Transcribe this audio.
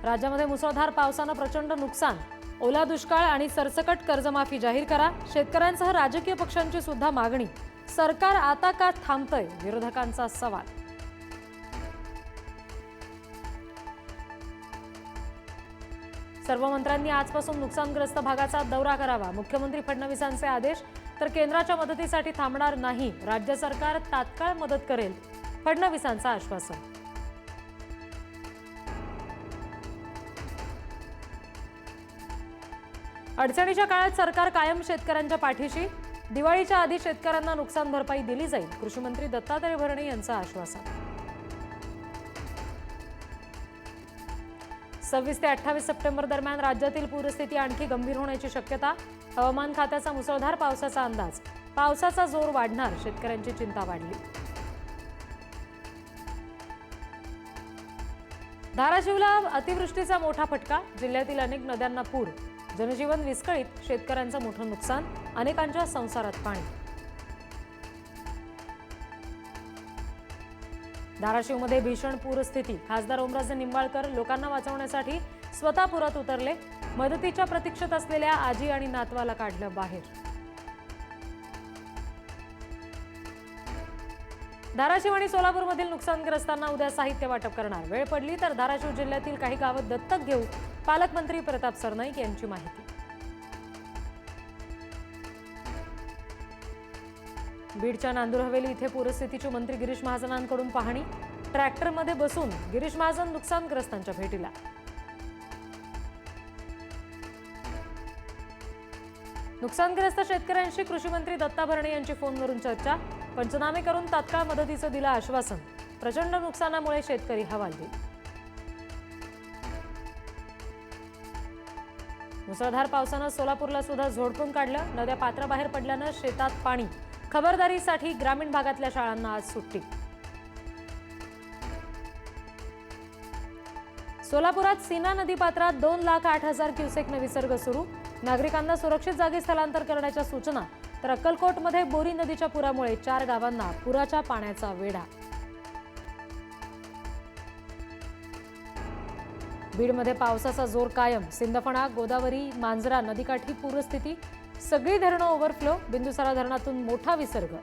राज्यामध्ये मुसळधार पावसानं प्रचंड नुकसान, ओला दुष्काळ आणि सरसकट कर्जमाफी जाहीर करा. शेतकऱ्यांसह राजकीय पक्षांची सुद्धा मागणी. सरकार आता का थांबतंय? विरोधकांचा सवाल. सर्व मंत्र्यांनी आजपासून नुकसानग्रस्त भागाचा दौरा करावा. मुख्यमंत्री फडणवीसांचे आदेश. तर केंद्राच्या मदतीसाठी थांबणार नाही. राज्य सरकार तात्काळ मदत करेल. फडणवीसांचं आश्वासन. अडचणीच्या काळात सरकार कायम शेतकऱ्यांच्या पाठीशी. दिवाळीच्या आधी शेतकऱ्यांना नुकसान भरपाई दिली जाईल. कृषीमंत्री दत्तात्रय भरणे यांचं आश्वासन. 26 ते 28 सप्टेंबर दरम्यान राज्यातील पूरस्थिती आणखी गंभीर होण्याची शक्यता. हवामान खात्याचा मुसळधार पावसाचा अंदाज. पावसाचा जोर वाढणार. शेतकऱ्यांची चिंता वाढली. धाराशिवला अतिवृष्टीचा मोठा फटका. जिल्ह्यातील अनेक नद्यांना पूर. जनजीवन विस्कळीत. शेतकऱ्यांचं मोठं नुकसान. अनेकांच्या संसारात पाणी. धाराशिवमध्ये भीषण पूरस्थिती. खासदार ओमराजे निंबाळकर लोकांना वाचवण्यासाठी स्वतः पुरात उतरले. मदतीच्या प्रतीक्षेत असलेल्या आजी आणि नातवाला काढलं बाहेर. धाराशिव आणि सोलापूरमधील नुकसानग्रस्तांना उद्या साहित्य वाटप करणार. वेळ पडली तर धाराशिव जिल्ह्यातील काही गावं दत्तक घेऊ. पालकमंत्री प्रताप सरनाईक यांची माहिती. बीडच्या नांदूर हवेली इथे पूरस्थितीची मंत्री गिरीश महाजनांकडून पाहणी. ट्रॅक्टरमध्ये बसून गिरीश महाजन नुकसानग्रस्तांच्या भेटीला. नुकसानग्रस्त शेतकऱ्यांशी कृषीमंत्री दत्ता भरणे यांची फोनवरून चर्चा. पंचनामे करून तात्काळ मदतीचं दिलं आश्वासन. प्रचंड नुकसानामुळे शेतकरी हवालदिल. मुसळधार पावसानं सोलापूरला सुद्धा झोडपून काढलं. नद्या पात्राबाहेर पडल्यानं शेतात पाणी. खबरदारीसाठी ग्रामीण भागातल्या शाळांना आज सुट्टी. सोलापुरात सीना नदीपात्रात 2,08,000 क्युसेकने विसर्ग सुरू. नागरिकांना सुरक्षित जागी स्थलांतर करण्याच्या सूचना. तर अक्कलकोटमध्ये बोरी नदीच्या पुरामुळे 4 गावांना पुराच्या पाण्याचा वेढा. बीडमध्ये पावसाचा जोर कायम. सिंदफणा, गोदावरी, मांजरा नदीकाठी पूरस्थिती. सगळी धरणं ओव्हरफ्लो. बिंदुसारा धरणातून मोठा विसर्ग.